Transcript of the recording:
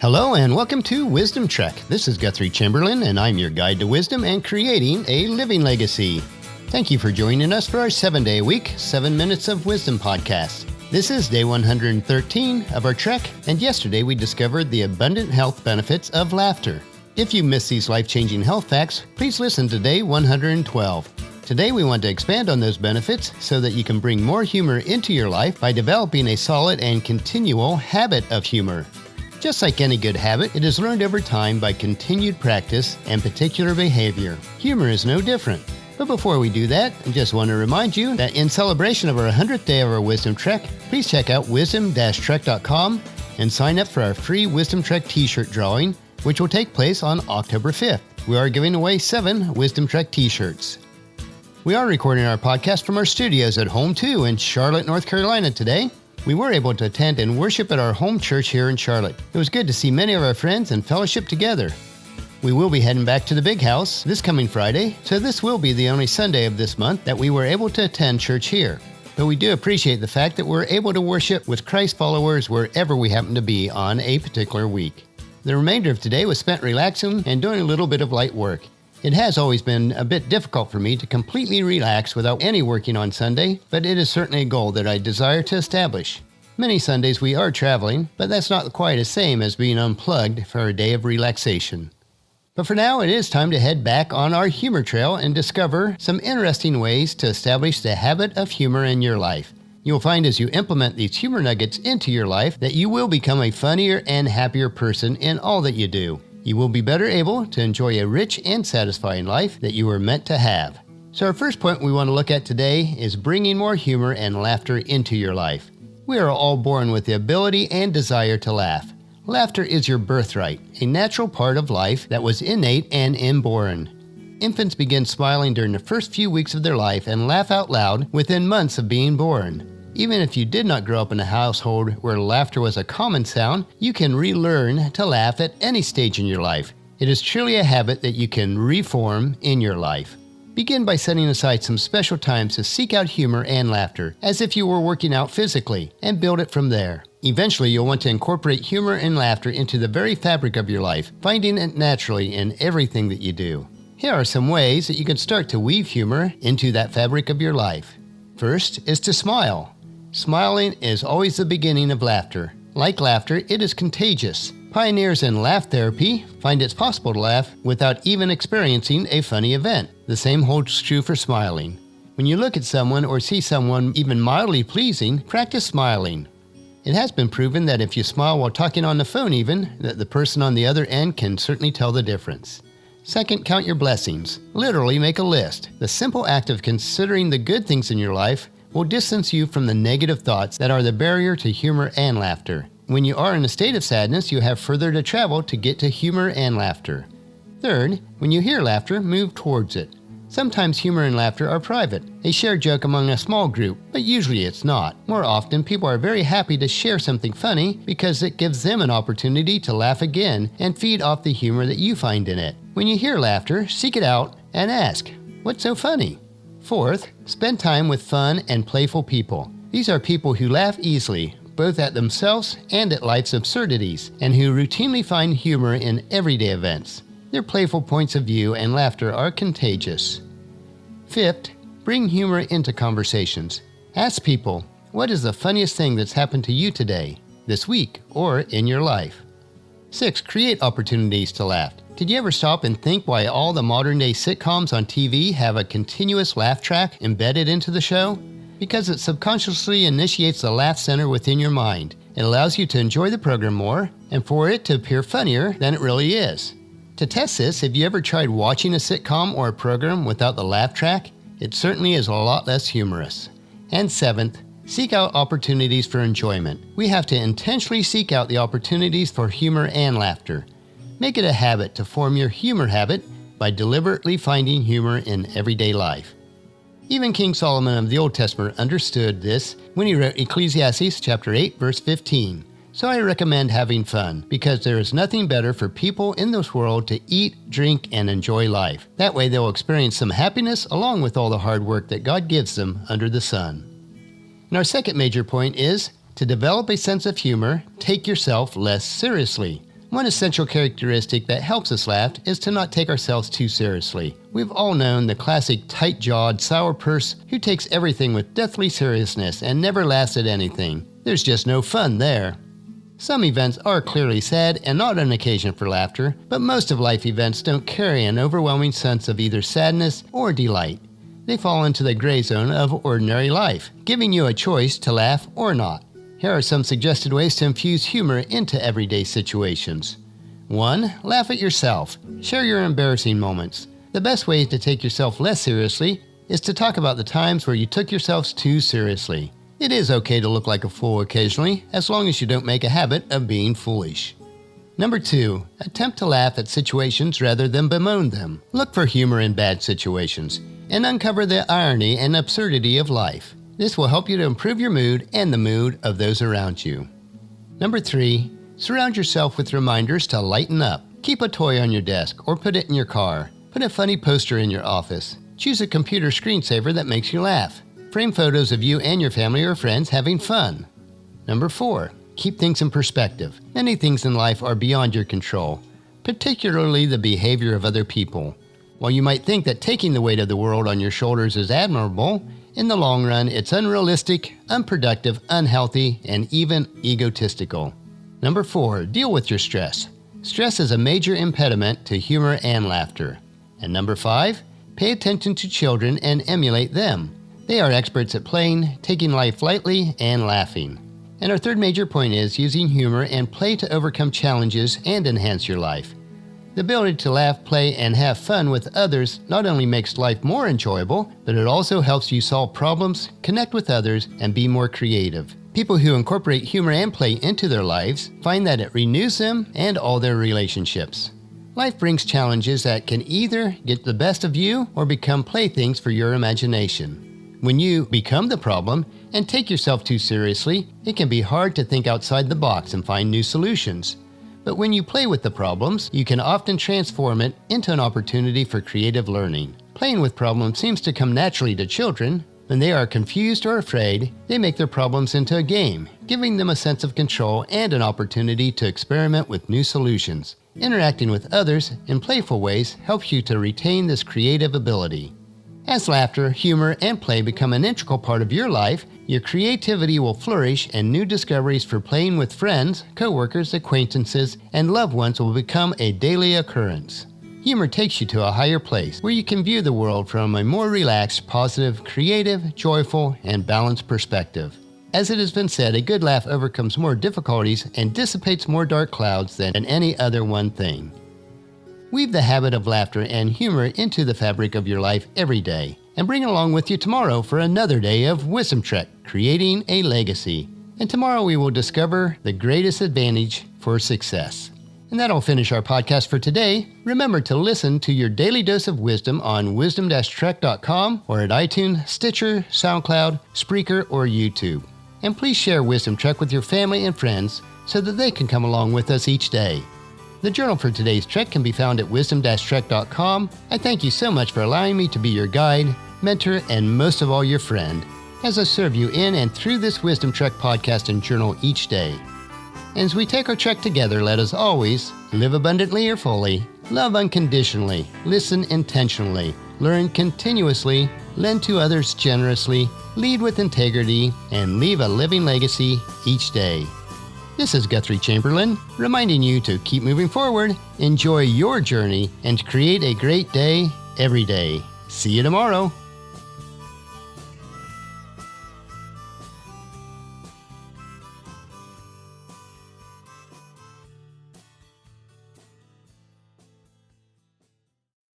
Hello and welcome to Wisdom Trek. This is Guthrie Chamberlain and I'm your guide to wisdom and creating a living legacy. Thank you for joining us for our 7-day-a-week, 7 Minutes of Wisdom podcast. This is day 113 of our trek, and yesterday we discovered the abundant health benefits of laughter. If you missed these life-changing health facts, please listen to day 112. Today we want to expand on those benefits so that you can bring more humor into your life by developing a solid and continual habit of humor. Just like any good habit, it is learned over time by continued practice and particular behavior. Humor is no different. But before we do that, I just want to remind you that in celebration of our 100th day of our Wisdom Trek, please check out wisdom-trek.com and sign up for our free Wisdom Trek t-shirt drawing, which will take place on October 5th. We are giving away 7 Wisdom Trek t-shirts. We are recording our podcast from our studios at Home 2 in Charlotte, North Carolina today. We were able to attend and worship at our home church here in Charlotte. It was good to see many of our friends and fellowship together. We will be heading back to the big house this coming Friday, so this will be the only Sunday of this month that we were able to attend church here. But we do appreciate the fact that we're able to worship with Christ followers wherever we happen to be on a particular week. The remainder of today was spent relaxing and doing a little bit of light work. It has always been a bit difficult for me to completely relax without any working on Sunday, but it is certainly a goal that I desire to establish. Many Sundays we are traveling, but that's not quite the same as being unplugged for a day of relaxation. But for now, it is time to head back on our humor trail and discover some interesting ways to establish the habit of humor in your life. You'll find as you implement these humor nuggets into your life that you will become a funnier and happier person in all that you do. You will be better able to enjoy a rich and satisfying life that you were meant to have. So our first point we want to look at today is bringing more humor and laughter into your life. We are all born with the ability and desire to laugh. Laughter is your birthright, a natural part of life that was innate and inborn. Infants begin smiling during the first few weeks of their life and laugh out loud within months of being born. Even if you did not grow up in a household where laughter was a common sound, you can relearn to laugh at any stage in your life. It is truly a habit that you can reform in your life. Begin by setting aside some special times to seek out humor and laughter, as if you were working out physically, and build it from there. Eventually, you'll want to incorporate humor and laughter into the very fabric of your life, finding it naturally in everything that you do. Here are some ways that you can start to weave humor into that fabric of your life. First is to smile. Smiling is always the beginning of laughter. Like laughter, it is contagious. Pioneers in laugh therapy find it's possible to laugh without even experiencing a funny event. The same holds true for smiling. When you look at someone or see someone even mildly pleasing, practice smiling. It has been proven that if you smile while talking on the phone even, that the person on the other end can certainly tell the difference. Second, count your blessings. Literally make a list. The simple act of considering the good things in your life will distance you from the negative thoughts that are the barrier to humor and laughter. When you are in a state of sadness, you have further to travel to get to humor and laughter. Third, when you hear laughter, move towards it. Sometimes humor and laughter are private, a shared joke among a small group, but usually it's not. More often, people are very happy to share something funny because it gives them an opportunity to laugh again and feed off the humor that you find in it. When you hear laughter, seek it out and ask, "What's so funny?" Fourth, spend time with fun and playful people. These are people who laugh easily, both at themselves and at life's absurdities, and who routinely find humor in everyday events. Their playful points of view and laughter are contagious. Fifth, bring humor into conversations. Ask people, what is the funniest thing that's happened to you today, this week, or in your life? Sixth, create opportunities to laugh. Did you ever stop and think why all the modern-day sitcoms on TV have a continuous laugh track embedded into the show? Because it subconsciously initiates the laugh center within your mind. It allows you to enjoy the program more and for it to appear funnier than it really is. To test this, have you ever tried watching a sitcom or a program without the laugh track? It certainly is a lot less humorous. And seventh, seek out opportunities for enjoyment. We have to intentionally seek out the opportunities for humor and laughter. Make it a habit to form your humor habit by deliberately finding humor in everyday life. Even King Solomon of the Old Testament understood this when he wrote Ecclesiastes chapter 8, verse 15. So I recommend having fun, because there is nothing better for people in this world to eat, drink, and enjoy life. That way they'll experience some happiness along with all the hard work that God gives them under the sun. And our second major point is to develop a sense of humor, take yourself less seriously. One essential characteristic that helps us laugh is to not take ourselves too seriously. We've all known the classic tight-jawed sourpuss who takes everything with deathly seriousness and never laughs at anything. There's just no fun there. Some events are clearly sad and not an occasion for laughter, but most of life events don't carry an overwhelming sense of either sadness or delight. They fall into the gray zone of ordinary life, giving you a choice to laugh or not. Here are some suggested ways to infuse humor into everyday situations. 1. Laugh at yourself. Share your embarrassing moments. The best way to take yourself less seriously is to talk about the times where you took yourselves too seriously. It is okay to look like a fool occasionally, as long as you don't make a habit of being foolish. Number 2. Attempt to laugh at situations rather than bemoan them. Look for humor in bad situations and uncover the irony and absurdity of life. This will help you to improve your mood and the mood of those around you. Number 3. Surround yourself with reminders to lighten up. Keep a toy on your desk or put it in your car. Put a funny poster in your office. Choose a computer screensaver that makes you laugh. Frame photos of you and your family or friends having fun. Number 4. Keep things in perspective. Many things in life are beyond your control, particularly the behavior of other people. While you might think that taking the weight of the world on your shoulders is admirable, in the long run, it's unrealistic, unproductive, unhealthy, and even egotistical. Number 4. Deal with your stress. Stress is a major impediment to humor and laughter. And number 5. Pay attention to children and emulate them. They are experts at playing, taking life lightly, and laughing. And our third major point is using humor and play to overcome challenges and enhance your life. The ability to laugh, play, and have fun with others not only makes life more enjoyable, but it also helps you solve problems, connect with others, and be more creative. People who incorporate humor and play into their lives find that it renews them and all their relationships. Life brings challenges that can either get the best of you or become playthings for your imagination. When you become the problem and take yourself too seriously, it can be hard to think outside the box and find new solutions. But when you play with the problems, you can often transform it into an opportunity for creative learning. Playing with problems seems to come naturally to children. When they are confused or afraid, they make their problems into a game, giving them a sense of control and an opportunity to experiment with new solutions. Interacting with others in playful ways helps you to retain this creative ability. As laughter, humor, and play become an integral part of your life, your creativity will flourish and new discoveries for playing with friends, coworkers, acquaintances, and loved ones will become a daily occurrence. Humor takes you to a higher place where you can view the world from a more relaxed, positive, creative, joyful, and balanced perspective. As it has been said, a good laugh overcomes more difficulties and dissipates more dark clouds than any other one thing. Weave the habit of laughter and humor into the fabric of your life every day, and bring it along with you tomorrow for another day of Wisdom Trek, creating a legacy. And tomorrow we will discover the greatest advantage for success. And that'll finish our podcast for today. Remember to listen to your daily dose of wisdom on wisdom-trek.com or at iTunes, Stitcher, SoundCloud, Spreaker, or YouTube. And please share Wisdom Trek with your family and friends so that they can come along with us each day. The journal for today's trek can be found at wisdom-trek.com. I thank you so much for allowing me to be your guide, mentor, and most of all your friend, as I serve you in and through this Wisdom Trek podcast and journal each day. And as we take our trek together, let us always live abundantly or fully, love unconditionally, listen intentionally, learn continuously, lend to others generously, lead with integrity, and leave a living legacy each day. This is Guthrie Chamberlain, reminding you to keep moving forward, enjoy your journey, and create a great day every day. See you tomorrow.